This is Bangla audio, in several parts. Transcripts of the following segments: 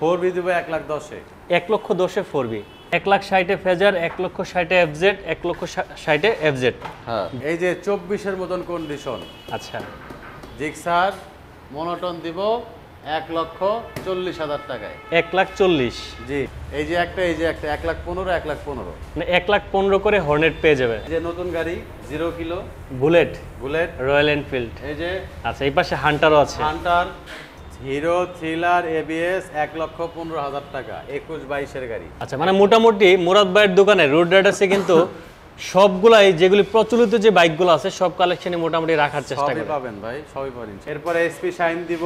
4B দিব 1,10,000-এ। 1,10,000-এ 4B, 1,60,000-এ ফেজার, 1,60,000-এ FZ, 1,60,000-এ FZ। হ্যাঁ, এই যে 24-এর মতন কন্ডিশন। আচ্ছা, জিক্সার মনোটন দিব 1,40,000 টাকায়। 1,40,000। জি, এই যে একটা 1,15,000, 1,15,000। মানে 1,15,000 করে হর্নেট পেয়ে যাবে। এই যে নতুন গাড়ি 0 kilo bullet, bullet, royal Enfield. এই যে আচ্ছা, এই পাশে হান্টারও আছে। হান্টার, হিরো থ্রিলার ABS 1,15,000 টাকা, 21-22-এর গাড়ি। আচ্ছা, মানে মোটামুটি মুরাদ ভাইয়ের দোকানে রোড রাইডার্সে কিন্তু সবগুলাই যেগুলি প্রচলিত যে বাইকগুলো আছে সব কালেকশনে মোটামুটি রাখার চেষ্টা সবই করে। পাবেন ভাই, সবই পাবেন। এরপরে SP শাইন দিব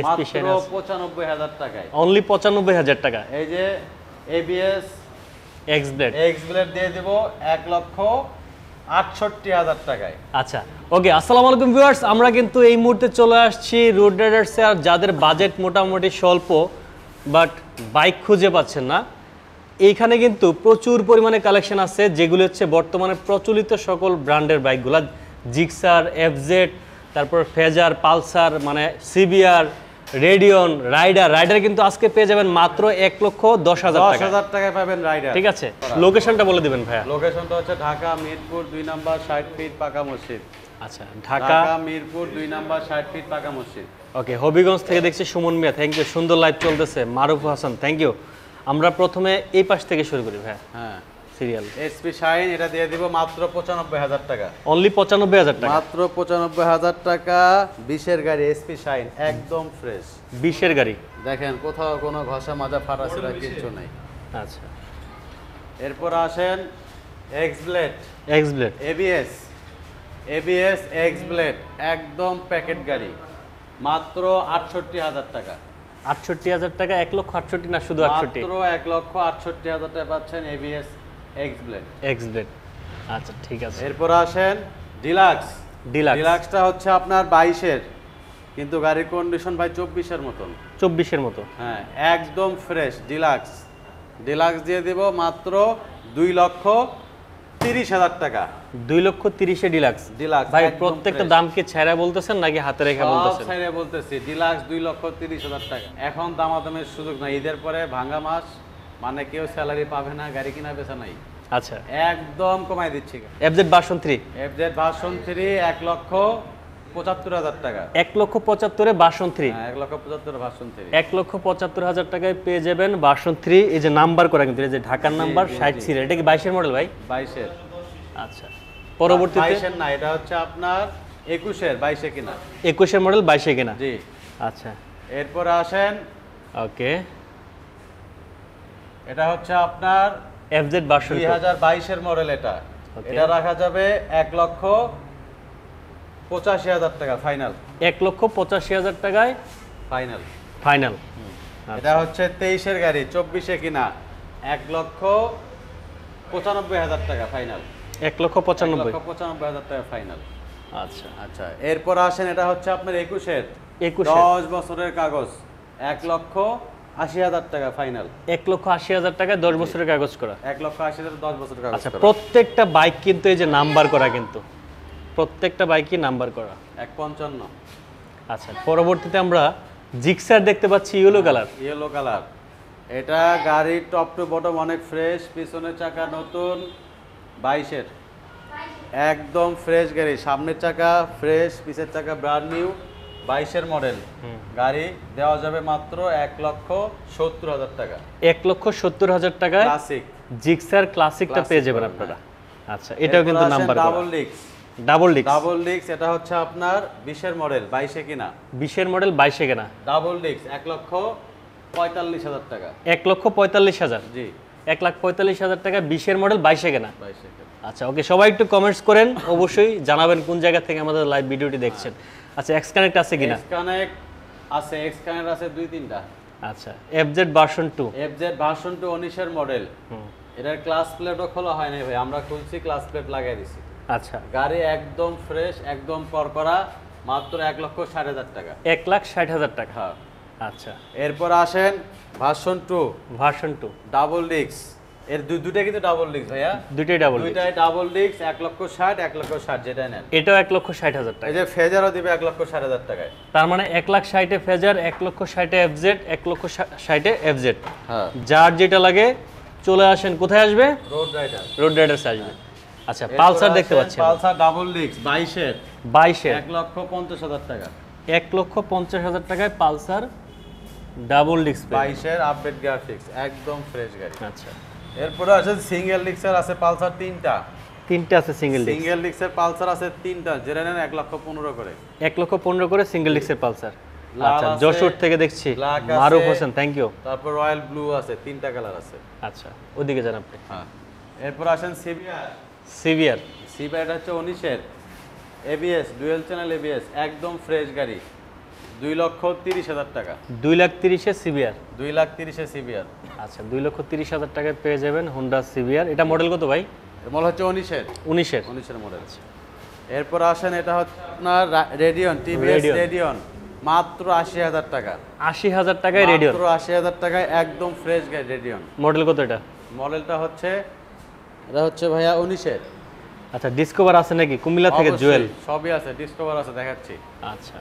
SP মাত্র শাইন আছে। 95,000 টাকায়। অনলি 95,000 টাকা। এই যে ABS x blade, x blade দিয়ে দিব 1,68,000 টাকায়। আচ্ছা, ওকে। আসসালামু আলাইকুম ভিউয়ার্স, আমরা কিন্তু এই মুহূর্তে চলে আসছি রোড রাইডার্সে। আর যাদের বাজেট মোটামুটি স্বল্প বাট বাইক খুঁজে পাচ্ছেন না, এইখানে কিন্তু প্রচুর পরিমাণে কালেকশন আছে যেগুলো হচ্ছে বর্তমানে প্রচলিত সকল ব্র্যান্ডের বাইকগুলো, জিক্সার, FZ, তারপর ফেজার, পালসার, মানে CBR, রেডিয়ন, রাইডার কিন্তু আজকে পেয়ে যাবেন মাত্র 1,10,000 টাকা। 10,000 টাকায় পাবেন রাইডার। ঠিক আছে, লোকেশনটা বলে দিবেন ভাইয়া। লোকেশনটা হচ্ছে ঢাকা মিরপুর 2 নাম্বার 60 ফিট পাকা মসজিদ। আচ্ছা, ঢাকা মিরপুর 2 নাম্বার 60 ফিট পাকা মসজিদ। ওকে, হবিগঞ্জ থেকে দেখছি সুমন মিয়া, থ্যাংক ইউ। সুন্দর লাইভ চলতেছে। মারুফ হাসান, থ্যাংক ইউ। আমরা প্রথমে এই পাশ থেকে শুরু করি ভাইয়া। হ্যাঁ, সিরিয়াল SP শাইন এটা দিয়ে দিব মাত্র 95,000 টাকা। অনলি 95,000 টাকা। মাত্র 95,000 টাকা। 20-এর গাড়ি SP শাইন একদম ফ্রেশ। 20-এর গাড়ি দেখেন কোথাও কোনো ঘষা মাজা ফাটাছিরা কিচ্ছু নাই। আচ্ছা, এরপর আসেন x blade x blade, ABS x blade একদম প্যাকেট গাড়ি মাত্র 68,000 টাকা। 68,000 টাকা। 1,68,000 না, শুধু 68? মাত্র 1,68,000 টাকা পাচ্ছেন ABS x blade. X blade, আচ্ছা ঠিক আছে। এরপর আসেন ডিলাক্সটা হচ্ছে আপনার 22-এর, কিন্তু গাড়ির কন্ডিশন ভাই 24-এর মতন। 24-এর মতো? হ্যাঁ, একদম ফ্রেশ ডিলাক্স দিয়ে দিব মাত্র 2,30,000 টাকা। 2,30,000-এ ডিলাক্স ভাই। প্রত্যেকটা দাম কি ছাইরা বলতেছেন নাকি হাতে রেখে বলতেছেন? সব ছাইরা বলতেছি। ডিলাক্স 2,30,000 টাকা। এখন দামাদামের সুযোগ নাই, ঈদের পরে ভাঙা মাস, মানে কেউ স্যালারি পাবে না, গাড়ি কিনা বেচা নাই। আচ্ছা, একদম কমাই দিচ্ছি। FZ ভার্সন 3, FZ ভার্সন 3 1,75,000 টাকা। 1,75,000-এ ভার্সন 3? 1,75,000 ভার্সন 3। 1,75,000 টাকায় পেয়ে যাবেন ভার্সন 3। এই যে নাম্বার করা কিন্তু, এই যে ঢাকার নাম্বার 60 সিরিয়াল। এটা কি 22-এর মডেল ভাই? 22-এর। আচ্ছা, পরবর্তীতে 22-এর না, এটা হচ্ছে আপনার 21-এর, 22-এ কিনা। 21-এর মডেল 22-এ কিনা? জি। আচ্ছা, এরপর আসেন ওকে, এটা হচ্ছে আপনার FZ ভার্সন 2022-এর মডেল। এটা রাখা যাবে 1,85,000 টাকা ফাইনাল। 1,85,000 টাকায় ফাইনাল। এটা হচ্ছে 23-এর গাড়ি, 24-এ কিনা, 1,95,000 টাকা ফাইনাল। 1,95,000 টাকা ফাইনাল। আচ্ছা, এরপর আসেন এটা হচ্ছে আপনার 21-এর 10 বছরের কাগজ, 1,80,000 টাকা ফাইনাল। 1,80,000 টাকায় 10 বছরের কাগজ করা। 1,80,000 10 বছরের কাগজ। আচ্ছা, প্রত্যেকটা বাইক কিন্তু এই যে নাম্বার করা, কিন্তু প্রত্যেকটা বাইকই নাম্বার করা। 1,55। আচ্ছা, পরবর্তীতে আমরা জিক্সার দেখতে পাচ্ছি ইয়েলো কালার। এটা গাড়ির টপ টু বটম অনেক ফ্রেশ, পিছনের চাকা নতুন, 22-এর একদম ফ্রেশ গাড়ি। সামনের চাকা ফ্রেশ, পিছের চাকা ব্র্যান্ড নিউ, 22-এর মডেল গাড়ি। দেওয়া যাবে মাত্র 1,70,000 টাকা। 1,70,000 টাকায় ক্লাসিক জিক্সার ক্লাসিকটা পেয়ে যাবেন আপনারা। আচ্ছা, এটাও কিন্তু নাম্বার করা। ডাবল ডিক্স এটা হচ্ছে আপনার 20-এর মডেল, 22-এ কিনা। 20-এর মডেল, 22-এ কিনা। ডাবল ডিক্স 1,45,000 টাকা। 1,45,000? জি, 1,45,000 টাকা, 20-এর মডেল, 22-এ কিনা। আচ্ছা, ওকে, সবাই একটু কমেন্টস করেন, অবশ্যই জানাবেন কোন জায়গা থেকে আমাদের লাইভ ভিডিওটি দেখছেন। আচ্ছা, এক্স কানেক্ট আছে কিনা? এক্স কানেক্ট আছে 2-3টা। আচ্ছা, FZ ভার্সন 2 19-এর মডেল। এটার ক্লাস প্লেটও খোলা হয় নাই ভাই, আমরা খুলছি, ক্লাস প্লেট লাগাই দিছি। আচ্ছা, গাড়ি একদম ফ্রেশ, একদম করকরা, মাত্র 1,60,000 টাকা। 1,60,000 টাকা। হ্যাঁ। আচ্ছা, এরপর আসেন ভার্সন 2 ডাবল ডিক্স এর দুইটা কিন্তু ডাবল ডিস্ক ভাইয়া, দুইটাই ডাবল, দুইটাই ডাবল ডিস্ক 1,60,000 1,60,000 যেটা নেন। এটাও 1,60,000 টাকা। এই যে ফেজারও দিবে 1,60,000 টাকায়। তার মানে 1,60,000 ফেজার, 1,60,000 এফজেড, 1,60,000 এফজেড। হ্যাঁ, যার যেটা লাগে চলে আসেন, কোথায় আসবে? রোড রাইডার, রোড রাইডার্সে আসবে। আচ্ছা, পালসার দেখতে পাচ্ছেন, পালসার ডাবল ডিস্ক 22 এর 1,50,000 টাকা। 1,50,000 টাকায় পালসার ডাবল ডিস্ক 22 এর আপডেট গ্রাফিক্স, একদম ফ্রেশ গাড়ি। আচ্ছা, এরপরে আছে সিঙ্গেল ডিস্কের আছে পালসার 3টা। তিনটা আছে সিঙ্গেল ডিস্ক, সিঙ্গেল ডিস্কের পালসার আছে 3টা, যেটা নেন 1,15,000 করে। 1,15,000 করে সিঙ্গেল ডিস্কের পালসার। লাল আচ্ছা, আছে, যশোর থেকে দেখছি ব্ল্যাক আছে, মারুফ হোসেন, থ্যাংক ইউ। তারপর রয়্যাল ব্লু আছে, 3টা কালার আছে। আচ্ছা, ওদিকে যান আপনি। হ্যাঁ, এরপর আসেন সিভিআর। সিভিআর, সিভিআর হচ্ছে 19 এর এবিএস, ডুয়েল চ্যানেল এবিএস, একদম ফ্রেশ গাড়ি, 2,30,000 টাকা। 2,30,000 সিভিআর। 2,30,000 এর সিভিআর। আচ্ছা, 2,30,000 টাকায় পেয়ে যাবেন হোন্ডা সিভিআর। এটা মডেল কত ভাই? এর মডেল হচ্ছে 19 এর 19-এর মডেল। এরপর আসেন এটা হচ্ছে আপনার রেডিয়ন, টিভিএস Radeon। রেডিয়ন, মাত্র 80,000 টাকা। 80,000 টাকায় রেডিয়ন, মাত্র 80,000 টাকায় একদম ফ্রেশ গাড়ি রেডিয়ন। মডেল কত এটা? মডেলটা হচ্ছে, এটা হচ্ছে ভাইয়া 19 এর। আচ্ছা, ডিসকভার আছে নাকি? কুমিল্লা থেকে অবশ্যই, জুয়েল। সবই আছে, ডিসকভার আছে, দেখাচ্ছি। আচ্ছা,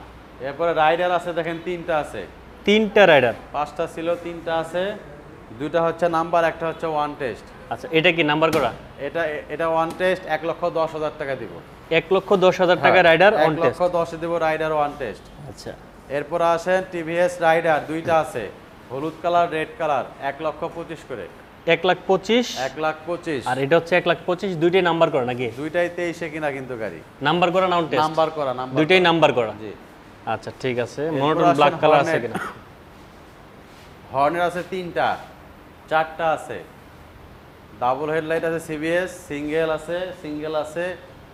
এরপরে রাইডার আছে, দেখেন 3টা আছে। 3টা রাইডার। 5টা ছিল, 3টা আছে, 2টা হচ্ছে নাম্বার, একটা হচ্ছে ওয়ান টেস্ট। আচ্ছা, এটা কি নাম্বার করা? এটা এটা ওয়ান টেস্ট 1,10,000 টাকা দিব। 1,10,000 টাকা রাইডার অন টেস্ট। 1,10,000 দিব রাইডার ওয়ান টেস্ট। আচ্ছা, এরপর আসেন টিভিএস রাইডার, 2টা আছে, হলুদ কালার রেড কালার, 1,25,000 করে। 1,25,000। 1,25,000। আর এটা হচ্ছে 1,25,000, দুইটাই নাম্বার করা নাকি? দুইটাই 23 কিনা কিন্তু গাড়ি, নাম্বার করা না অন টেস্ট? নাম্বার করা, নাম্বার দুইটাই নাম্বার করা। জি। আচ্ছা, ঠিক আছে। এরপর মনোটন আসেন ব্ল্যাক কালার আছে হর্নেট। কিনা? হর্নের আছে 3টা, 4টা আছে, ডাবল হেডলাইট আছে, সিবিএস সিঙ্গেল আছে,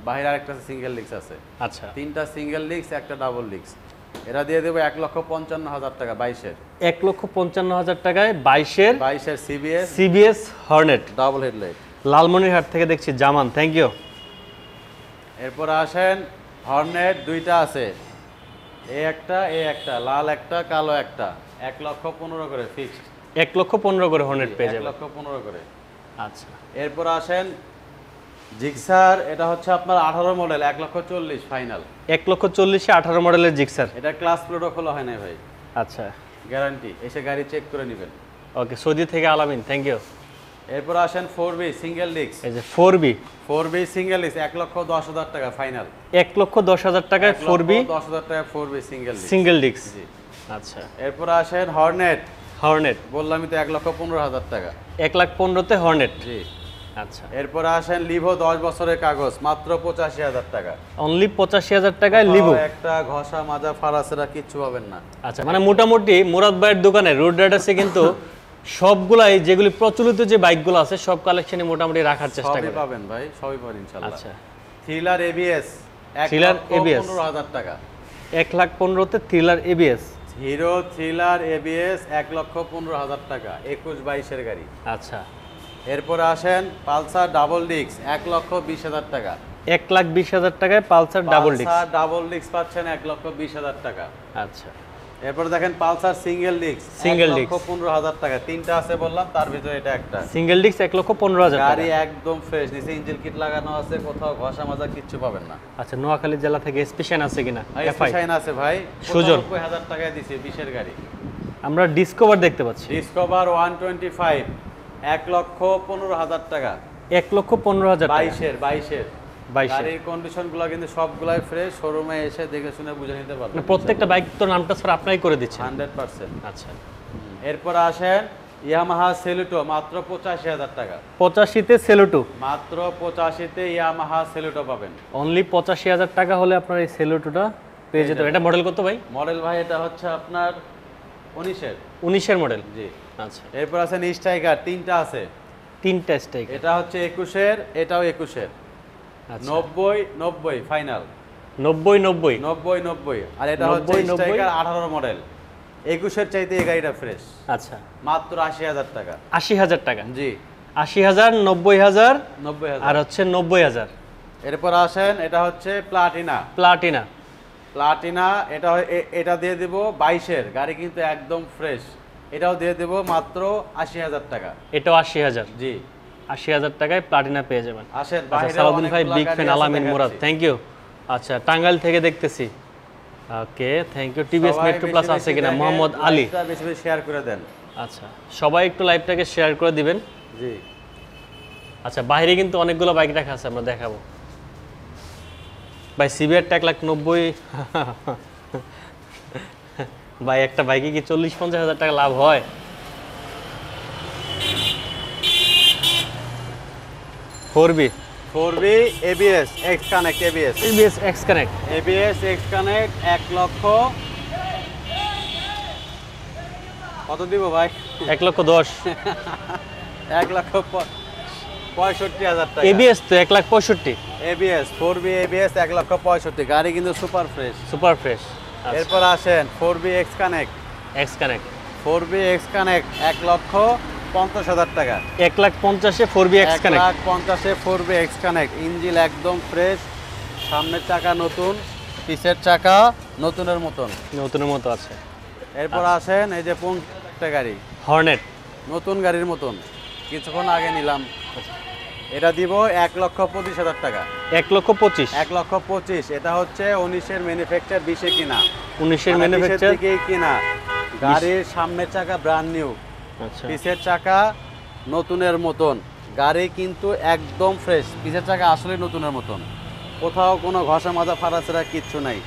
বাইরে আরেকটা আছে সিঙ্গেল ডিস্ক আছে। আচ্ছা, 3টা সিঙ্গেল ডিস্ক, একটা ডাবল ডিস্ক। এরা দিয়ে দেবো 1,55,000 টাকা, 22 এর। 1,55,000 টাকায় 22-এর 22 এর CBS CBS Hornet. Double headlight. Lalmonirhat থেকে দেখছি জামান, থ্যাংক ইউ। এরপর আসেন হর্নেট, 2টা আছে, এ একটা, লাল একটা, কালো একটা, 1,15,000 করে ফিক্সড। 1,15,000 করে হর্নেট পেয়ে যাবেন। 1,15,000 করে। আচ্ছা, এরপর আসেন জিক্সার, এটা হচ্ছে আপনার 18 মডেল, 1,40,000 ফাইনাল। 1,40,000-এ 18 মডেলের জিক্সার। এটা ক্লাস প্লেটও খোলা হয় না ভাই, আচ্ছা, গ্যারান্টি, এসে গাড়ি চেক করে নেবেন। ওকে, সৌদি থেকে আলামিন, থ্যাংক ইউ। এরপর আসেন 4B সিঙ্গেল ডিস্ক। এই যে 4B, 4B সিঙ্গেল ডিস্ক 1,10,000 টাকা ফাইনাল। 1,10,000 টাকায় 4B 10,000 টাকা 4B single disc. Single disc. জি। আচ্ছা, এরপর আসেন হর্নেট, হর্নেট বললামই তো 1,15,000 টাকা। 1,15,000-তে হর্নেট। জি। আচ্ছা, এরপর আসেন লিভো 10 বছরের কাগজ, মাত্র 85,000 টাকা। অনলি 85,000 টাকায় লিভো। একটা ঘষা মাজা ফারাসেরা কিচ্ছু পাবেন না। আচ্ছা, মানে মোটামুটি মুরাদ ভাইয়ের দোকানে রোড রাইডার্সে কিন্তু সবগুলাই যেগুলি প্রচলিত যে বাইকগুলো আছে সব কালেকশনে মোটামুটি রাখার চেষ্টা সবই করে। পাবেন ভাই, সবই পাবেন ইনশাআল্লাহ। আচ্ছা, থ্রিলার এবিএস, থ্রিলার ABS 15,000 টাকা। 1,15,000-তে Thriller ABS. Hero Thriller ABS 1,15,000 টাকা, 21-22 এর গাড়ি। আচ্ছা, এরপরে আসেন পালসার ডাবল ডিস্ক, 1,20,000 টাকা। 1,20,000 টাকায় Pulsar double disc. Pulsar double disc পাচ্ছেন 1,20,000 টাকা। আচ্ছা, এরপর দেখেন Pulsar single disc, Single disc। 1,15,000 টাকা। 3টা আছে বললাম, তার ভিতরে এটা একটা। সিঙ্গেল ডিস্ক 1,15,000 গাড়ি টাকা। একদম ফ্রেশ, নিচে ইঞ্জিন কিট লাগানো আছে, কোথাও ঘষা মাজা কিচ্ছু পাবেন না। আচ্ছা, নোয়াখালী জেলা থেকে স্পেশাল আছে কিনা? এফআই শাইন আছে ভাই, সুজন। 95,000 টাকায় দিছি 20 এর গাড়ি। আমরা ডিসকভার দেখতে পাচ্ছি ডিসকভার 125, 1,15,000 টাকা। 1,15,000 টাকা। 22 এর 22 এর। গাড়ির কন্ডিশনগুলো কিন্তু সবগুলাই ফ্রেশ, শোরুমে এসে দেখে শুনে বুঝে নিতে পারবেন। মানে প্রত্যেকটা বাইক তো নামটা স্যার আপনাই করে দিচ্ছেন। 100%। আচ্ছা, এরপর আসেন ইয়ামাহা সেলুটো, মাত্র 85,000 টাকা। 85-তে সেলুটো। মাত্র 85-তে ইয়ামাহা সেলুটো পাবেন। অনলি 85,000 টাকা হলে আপনার এই সেলুটোটা পেয়ে যেতে হবে। এটা মডেল কত ভাই? মডেল ভাই এটা হচ্ছে আপনার 19 এর। 19-এর মডেল। জি। আচ্ছা, এরপর আছেন স্ট্রাইকার, 3টা আছে। 3টা স্ট্রাইক। এটা হচ্ছে 21 এর, এটাও 21 এর। আচ্ছা, 90 ফাইনাল। 90 90 আর এটা হচ্ছে 90 স্ট্রাইকার 18 মডেল। 21 এর চাইতে এই গাড়িটা ফ্রেশ, আচ্ছা, মাত্র 80,000 টাকা। 80,000 টাকা। জি। 80,000, 90,000 90,000। আর হচ্ছে 90,000 এরপর আসেন এটা হচ্ছে প্লাটিনা। প্লাটিনা। প্লাটিনা এটা এটা দিয়ে দেব 22 এর গাড়ি, কিন্তু একদম ফ্রেশ। এটাও দিয়ে দেব মাত্র 80,000 টাকা। এটাও 80,000। জি। 80,000 টাকায় প্লাটিনা পেয়ে যাবেন। আসেন আচ্ছা, বাইরে সালাউদ্দিন ভাই অনেকগুলা বিগ গাড়ি ফ্যান, আছে, আলামিন দেখাচ্ছি। Murad, thank you. আচ্ছা, টাঙ্গাইল থেকে দেখতেছি। Okay, thank you. টিভিএস সবাই মেট্রো প্লাস বেশি আছে বেশি কিনা? দেখেন, মোহাম্মদ আলী। লাইভটা বেশি বেশি শেয়ার করে দেন। আচ্ছা, সবাই একটু লাইভটাকে শেয়ার করে দিবেন। জি আচ্ছা, বাইরে কিন্তু অনেকগুলো বাইক রাখা আছে, আমরা দেখাবো। ভাই সিবিআর 1,90,000 ভাই একটা বাইকে কি 40-50 হাজার টাকা লাভ হয়? ফোরবি 4B ABS X Connect ABS TVS x connect ABS X Connect 1 লক্ষ কত দিব ভাই? 1,10,000। 1,65,000 টাকা। এবিএস তো 1,65,000। ABS 4B ABS 1,65,000 গাড়ি কিন্তু সুপার ফ্রেশ। Super fresh. এরপর আসেন 4B X Connect X Connect 4B X Connect 1,50,000 টাকা। 1,50,000-এ four B X Connect. 1,50,000 4B X Connect engine একদম ফ্রেশ, সামনের চাকা নতুন, পিছের চাকা নতুনের মতন। নতুনের মতো আছে। এরপর আসেন এই যে একটা গাড়ি, হর্নেট নতুন গাড়ির মতন, কিছুক্ষণ আগে নিলাম। এটা দিব 1,25,000 টাকা। 1,25,000। 1,25,000 এটা হচ্ছে 19-এর ম্যানুফ্যাকচার, 20-এ কিনা। 19-এর মানে 20-এর ম্যানুফ্যাকচার। দিকেই কিনা। গাড়ির সামনের চাকা ব্র্যান্ড নিউ, আচ্ছা, পিছের চাকা নতুনের মতন। গাড়ি কিন্তু একদম ফ্রেশ, পিছের চাকা আসলে নতুনের মতন, কোথাও কোনো ঘষা মাজা ফাড়াছাড়া কিচ্ছু নাই।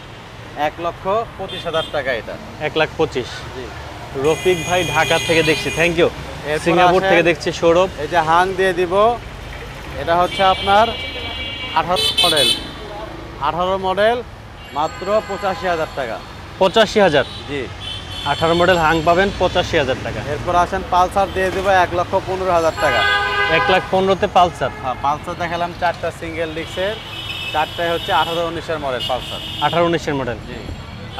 1,25,000 টাকা এটা। 1,25,000। জি। রফিক ভাই ঢাকা থেকে দেখছি, থ্যাংক ইউ। এরপর সিঙ্গাপুর আসেন- থেকে দেখছি সৌরভ। এই যে হাং দিয়ে দিব, এটা হচ্ছে আপনার 18 মডেল। 18 মডেল, মাত্র 85,000 টাকা। 85,000। জি। 18 মডেল হাং পাবেন 85,000 টাকা। এরপর আসেন পালসার দিয়ে দিব 1,15,000 টাকা। 1,15,000-তে পালসার। হ্যাঁ, পালসার দেখালাম 4টা সিঙ্গেল ডিস্কের, 4টাই হচ্ছে 18-19-এর মডেল পালসার। 18-19-এর মডেল। জি।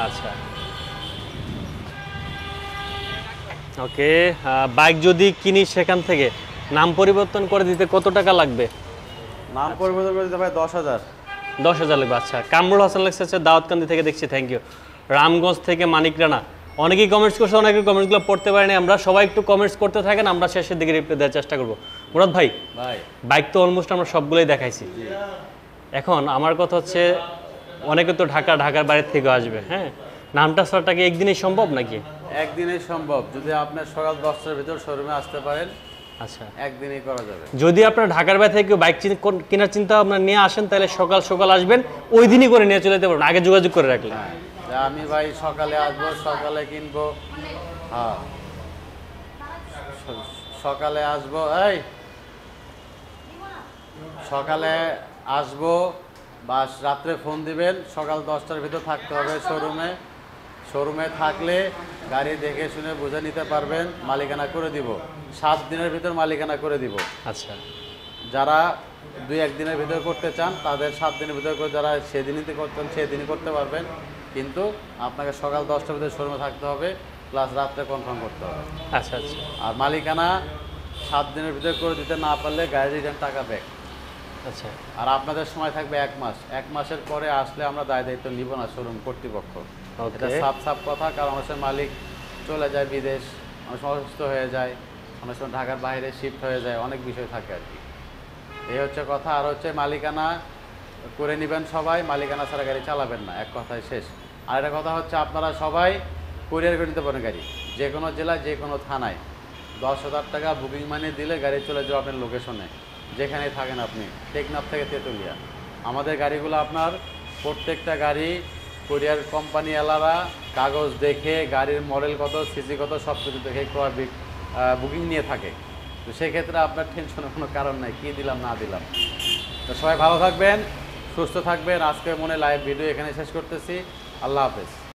আচ্ছা, ওকে। বাইক যদি কিনি সেখান থেকে নাম পরিবর্তন করে দিতে কত টাকা লাগবে? নাম পরিবর্তন করে দিতে ভাই 10,000। 10,000 লাগবে। আচ্ছা, কামরুল হাসান লেখছে দাউদকান্দি থেকে দেখছি, থ্যাংক ইউ। রামগঞ্জ থেকে মানিক রানা, অনেকেই কমেন্টস করছে, অনেকের কমেন্টসগুলো পড়তে পারিনি আমরা। সবাই একটু কমেন্টস করতে থাকেন, আমরা শেষের দিকে রিপ্লাই দেওয়ার চেষ্টা করবো। মুরাদ ভাই, ভাই বাইক তো অলমোস্ট আমরা সবগুলোই দেখাইছি। এখন আমার কথা হচ্ছে, অনেকে তো ঢাকার বাইরে থেকে আসবে, হ্যাঁ, নামটা সরটাকে একদিনই সম্ভব নাকি? একদিনেই সম্ভব, যদি আপনার সকাল 10টার ভিতর শোরুমে আসতে পারেন, আচ্ছা, একদিনেই করা যাবে। যদি আপনার ঢাকার বাইরে থেকে বাইক কেনার চিন্তা আপনার নিয়ে আসেন, তাহলে সকাল সকাল আসবেন, ওই দিনই করে নিয়ে চলে যেতে পারবেন, আগে যোগাযোগ করে রাখলে। হ্যাঁ, যে আমি ভাই সকালে আসবো, সকালে কিনবো। হ্যাঁ, সকালে আসবো, এই সকালে আসবো বা রাত্রে ফোন দিবেন, সকাল 10টার ভিতর থাকতে হবে শোরুমে। শোরুমে থাকলে গাড়ি দেখে শুনে বুঝে নিতে পারবেন, মালিকানা করে দিব। 7 দিনের ভিতর মালিকানা করে দিব। আচ্ছা, যারা 2-1 দিনের ভিতর করতে চান, তাদের 7 দিনের ভিতর করে, যারা সেদিনই করতে চান সেদিনই করতে পারবেন, কিন্তু আপনাকে সকাল 10টার ভিতরে শোরুমে থাকতে হবে, প্লাস রাত্রে কনফার্ম করতে হবে। আচ্ছা, আচ্ছা, আর মালিকানা 7 দিনের ভিতরে করে দিতে না পারলে গাড়ি রিটার্ন টাকা ব্যাক। আচ্ছা, আর আপনাদের সময় থাকবে 1 মাস। 1 মাসের পরে আসলে আমরা দায়িত্ব নিব না শোরুম কর্তৃপক্ষ। ওকে। এটা সাফ কথা, কারণ অনেক সময় মালিক চলে যায় বিদেশ, অনেক সময় অসুস্থ হয়ে যায়, অনেক সময় ঢাকার বাইরে শিফট হয়ে যায়, অনেক বিষয় থাকে আর কি। এই হচ্ছে কথা। আর হচ্ছে মালিকানা করে নেবেন সবাই, মালিকানা ছাড়া গাড়ি চালাবেন না, এক কথায় শেষ। আর একটা কথা হচ্ছে, আপনারা সবাই কুরিয়ার করে নিতে পারেন গাড়ি, যে কোনো জেলায়, যে কোনো থানায়। 10,000 টাকা বুকিং মানি দিলে গাড়ি চলে যাবে আপনার লোকেশনে, যেখানেই থাকেন আপনি, টেকনাফ থেকে তেঁতুলিয়া। আমাদের গাড়িগুলো আপনার প্রত্যেকটা গাড়ি কুরিয়ার কোম্পানি এলারা কাগজ দেখে, গাড়ির মডেল কত, সিসি কত, সব কিছু দেখে বুকিং নিয়ে থাকে। তো সেক্ষেত্রে আপনার টেনশনের কোনো কারণ নাই, কী দিলাম না দিলাম। তো সবাই ভালো থাকবেন, সুস্থ থাকবেন। আজকে মনে লাইভ ভিডিও এখানে শেষ করতেছি। আল্লাহ হাফেজ।